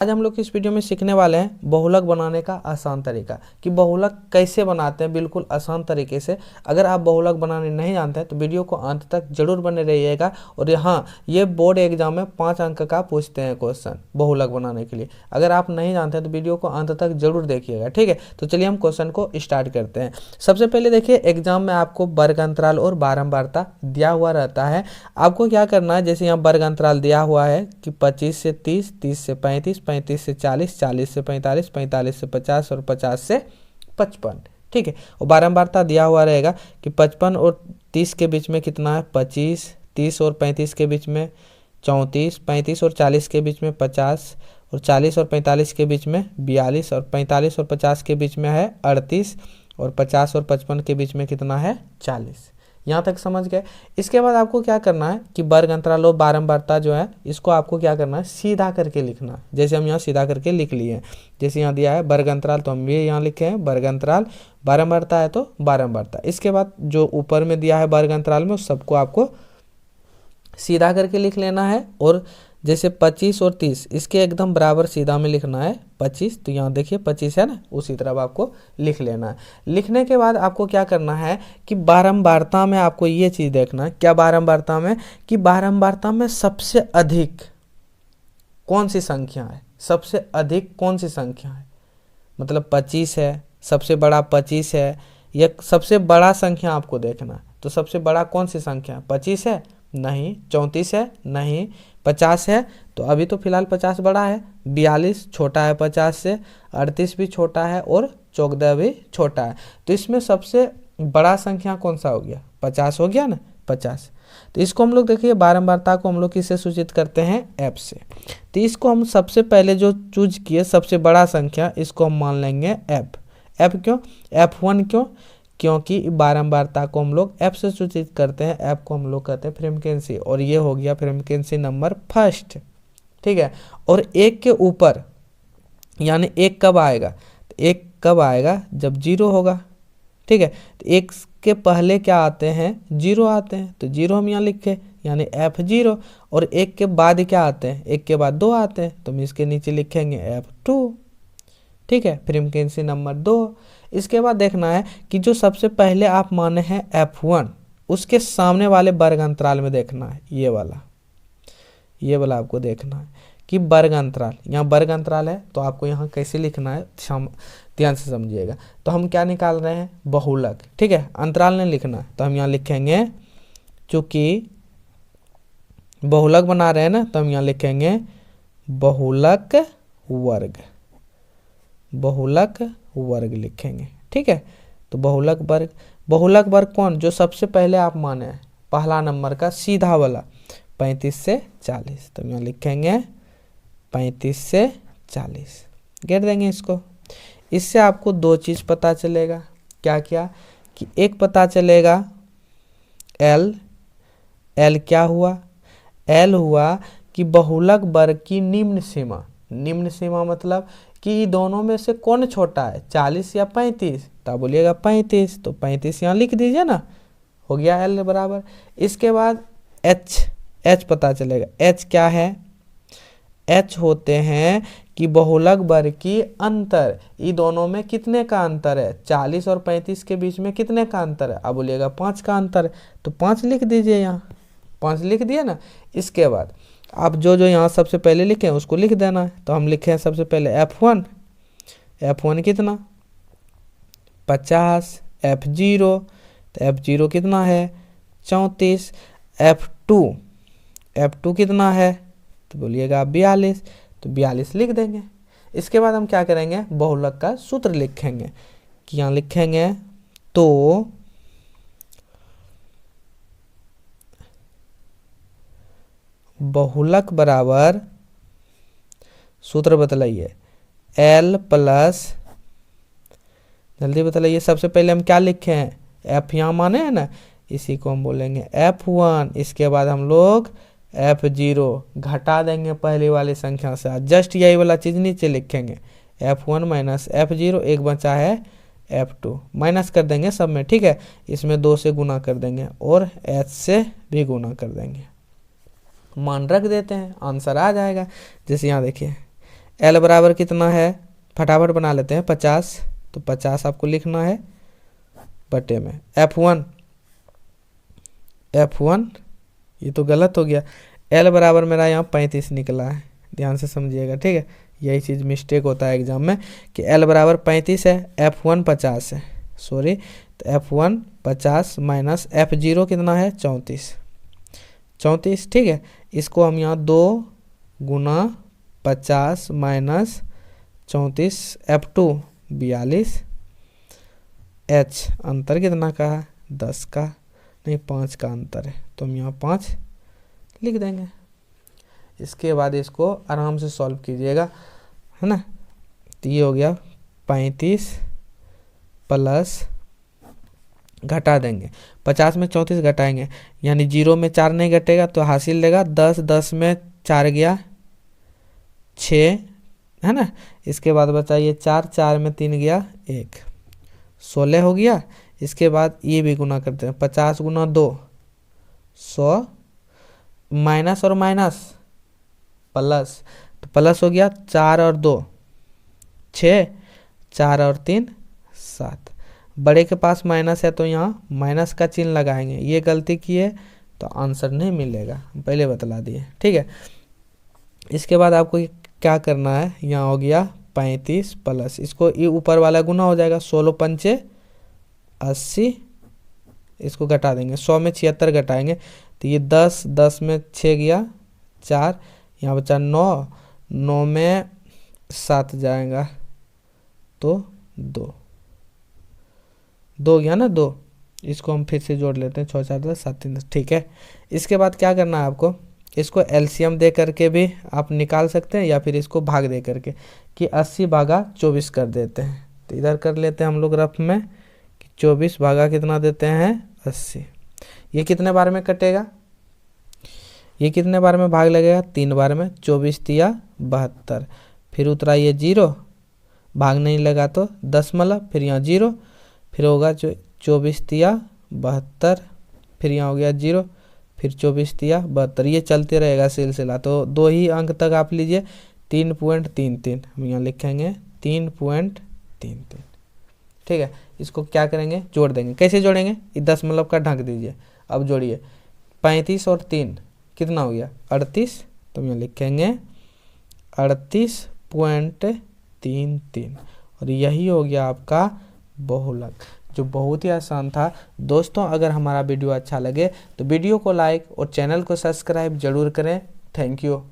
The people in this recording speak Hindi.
आज हम लोग इस वीडियो में सीखने वाले हैं बहुलक बनाने का आसान तरीका कि बहुलक कैसे बनाते हैं बिल्कुल आसान तरीके से। अगर आप बहुलक बनाने नहीं जानते हैं तो वीडियो को अंत तक जरूर बने रहिएगा। और हाँ, ये बोर्ड एग्जाम में 5 अंक का पूछते हैं क्वेश्चन बहुलक बनाने के लिए। अगर आप नहीं जानते हैं तो वीडियो को अंत तक जरूर देखिएगा, ठीक है। तो चलिए हम क्वेश्चन को स्टार्ट करते हैं। सबसे पहले देखिए, एग्जाम में आपको वर्ग अंतराल और बारंबारता दिया हुआ रहता है। आपको क्या करना है, जैसे यहाँ वर्ग अंतराल दिया हुआ है कि 25 से 30, 30 से 35, 35 से 40, 40 से 45, 45 से 50 और 50 से 55, ठीक है। और बारंबारता दिया हुआ रहेगा कि 55 और 30 के बीच में कितना है 25, 30 और 35 के बीच में 34, 35 और 40 के बीच में 50 और 40 और 45 के बीच में 42 और 45 और 50 के बीच में है 38 और 50 और 55 के बीच में कितना है 40। यहाँ तक समझ गए। इसके बाद आपको क्या करना है कि वर्ग अंतराल और बारंबारता जो है इसको आपको क्या करना है, सीधा करके लिखना है। जैसे हम यहाँ सीधा करके लिख लिए हैं, जैसे यहाँ दिया है वर्ग अंतराल तो हम भी यहाँ लिखे हैं वर्ग अंतराल, बारंबारता है तो बारंबारता। इसके बाद जो ऊपर में दिया है वर्ग अंतराल में उस सबको आपको सीधा करके लिख लेना है। और जैसे 25 और 30 इसके एकदम बराबर सीधा में लिखना है 25, तो यहाँ देखिए 25 है ना, उसी तरफ आपको लिख लेना है। लिखने के बाद आपको क्या करना है कि बारंबारता में आपको ये चीज़ देखना है, क्या बारंबारता में, कि बारंबारता में सबसे अधिक कौन सी संख्या है, सबसे अधिक कौन सी संख्या है, मतलब 25 है, सबसे बड़ा 25 है, या सबसे बड़ा संख्या आपको देखना है। तो सबसे बड़ा कौन सी संख्या है, 25 है नहीं, 34 है नहीं, 50 है तो अभी तो फिलहाल 50 बड़ा है, 42 छोटा है 50 से, 38 भी छोटा है और 14 भी छोटा है। तो इसमें सबसे बड़ा संख्या कौन सा हो गया, 50 हो गया ना, 50। तो इसको हम लोग देखिए बारंबारता को हम लोग किससे सूचित करते हैं, एफ से। तो इसको हम सबसे पहले जो चूज किए सबसे बड़ा संख्या, इसको हम मान लेंगे एफ। एफ क्यों, F1 क्यों, क्योंकि बारंबारता को हम लोग एफ से सूचित करते हैं, एफ को हम लोग कहते हैं फ्रीक्वेंसी, और ये हो गया फ्रीक्वेंसी नंबर फर्स्ट, ठीक है। और एक के ऊपर यानी एक कब आएगा, तो एक कब आएगा जब 0 होगा, ठीक है। तो एक के पहले क्या आते हैं, 0 आते हैं, तो 0 हम यहाँ लिखे यानी F0। और एक के बाद क्या आते हैं, एक के बाद 2 आते हैं, तो हम इसके नीचे लिखेंगे F2, ठीक है, फ्रीक्वेंसी नंबर 2। इसके बाद देखना है कि जो सबसे पहले आप माने हैं F1 उसके सामने वाले वर्ग अंतराल में देखना है, ये वाला आपको देखना है कि वर्ग अंतराल, यहाँ वर्ग अंतराल है तो आपको यहाँ कैसे लिखना है ध्यान से समझिएगा। तो हम क्या निकाल रहे हैं, बहुलक, ठीक है, अंतराल नहीं लिखना है। तो हम यहाँ लिखेंगे, चूंकि बहुलक बना रहे हैं ना, तो हम यहाँ लिखेंगे बहुलक वर्ग, बहुलक वर्ग लिखेंगे, ठीक है। तो बहुलक वर्ग कौन, जो सबसे पहले आप माने हैं पहला नंबर का सीधा वाला 35 से 40, तो यहाँ लिखेंगे 35 से 40, घेर देंगे इसको। इससे आपको दो चीज़ पता चलेगा, क्या क्या, कि एक पता चलेगा एल क्या हुआ, एल हुआ कि बहुलक वर्ग की निम्न सीमा मतलब कि दोनों में से कौन छोटा है, 40 या 35, तब बोलिएगा 35, तो 35 यहाँ लिख दीजिए ना, हो गया एल बराबर। इसके बाद एच पता चलेगा, एच क्या है, एच होते हैं कि बहुलक वर्ग की अंतर, ये दोनों में कितने का अंतर है, 40 और 35 के बीच में कितने का अंतर है, अब बोलिएगा 5 का अंतर है, तो 5 लिख दीजिए, यहाँ 5 लिख दिए ना। इसके बाद आप जो यहाँ सबसे पहले लिखे हैं उसको लिख देना है। तो हम लिखे हैं सबसे पहले F1 कितना 50, F0 तो F0 कितना है 34, F2 कितना है, तो बोलिएगा 42, तो 42 लिख देंगे। इसके बाद हम क्या करेंगे, बहुलक का सूत्र लिखेंगे, कि यहाँ लिखेंगे तो बहुलक बराबर, सूत्र बतलाइए, L प्लस, जल्दी बतलाइए, सबसे पहले हम क्या लिखे हैं, F यहाँ माने हैं ना, इसी को हम बोलेंगे F1। इसके बाद हम लोग F0 घटा देंगे पहले वाली संख्या से, जस्ट यही वाला चीज़ नीचे लिखेंगे, F1 माइनस F0, एक बचा है F2, माइनस कर देंगे सब में, ठीक है। इसमें 2 से गुना कर देंगे और H से भी गुना कर देंगे, मान रख देते हैं, आंसर आ जाएगा। जैसे यहाँ देखिए L बराबर कितना है, फटाफट बना लेते हैं 50, तो 50 आपको लिखना है बटे में F1 ये तो गलत हो गया, L बराबर मेरा यहाँ 35 निकला है, ध्यान से समझिएगा, ठीक है। यही चीज़ मिस्टेक होता है एग्जाम में कि L बराबर 35 है, F1 50 है, सॉरी, तो F1 50 माइनस F0 कितना है 34, ठीक है। इसको हम यहाँ 2 गुना 50 माइनस 34 F2 42, H अंतर कितना का है 10 का, नहीं 5 का अंतर है, तो हम यहाँ 5 लिख देंगे। इसके बाद इसको आराम से सॉल्व कीजिएगा, है ना। तो ये हो गया 35 प्लस, घटा देंगे 50 में 34 घटाएंगे, यानी 0 में 4 नहीं घटेगा तो हासिल देगा 10, 10 में 4 गया 6, है ना। इसके बाद बचाइए 4, 4 में 3 गया 1, 16 हो गया। इसके बाद ये भी गुना करते हैं, 50 गुना 2 100, माइनस और माइनस प्लस, तो प्लस हो गया 4 और 2 6, 4 और 3 7, बड़े के पास माइनस है तो यहाँ माइनस का चिन्ह लगाएंगे, ये गलती किए तो आंसर नहीं मिलेगा, पहले बतला दिए, ठीक है। इसके बाद आपको क्या करना है, यहाँ हो गया 35 प्लस, इसको ये ऊपर वाला गुना हो जाएगा, 16 पंचे 80, इसको घटा देंगे, 100 में 76 घटाएंगे, तो ये 10, 10 में 6 गया 4, यहाँ बचा 9, 9 में 7 जाएगा तो 2 गया ना 2, इसको हम फिर से जोड़ लेते हैं, 6 4 10 7 3 10, ठीक है। इसके बाद क्या करना है आपको, इसको एलसीएम दे करके भी आप निकाल सकते हैं, या फिर इसको भाग दे करके कि 80 भागा 24 कर देते हैं। तो इधर कर लेते हैं हम लोग रफ में कि 24 भागा कितना देते हैं 80, ये कितने बार में कटेगा, ये कितने बार में भाग लगेगा 3 बार में, 24 तिया 72, फिर उतरा ये 0, भाग नहीं लगा तो दशमलव, फिर यहाँ 0, फिर होगा 24 तिया 72, फिर यहाँ हो गया 0, फिर 24 तिया 72, ये चलते रहेगा सिलसिला। तो 2 ही अंक तक आप लीजिए, 3.33 हम यहाँ लिखेंगे 3.33, ठीक है। इसको क्या करेंगे, जोड़ देंगे, कैसे जोड़ेंगे, इस दशमलव का ढक दीजिए, अब जोड़िए 35 और 3 कितना हो गया 38, तो हम यहाँ लिखेंगे 38.33, और यही हो गया आपका बहुलक, जो बहुत ही आसान था। दोस्तों अगर हमारा वीडियो अच्छा लगे तो वीडियो को लाइक और चैनल को सब्सक्राइब जरूर करें। Thank you.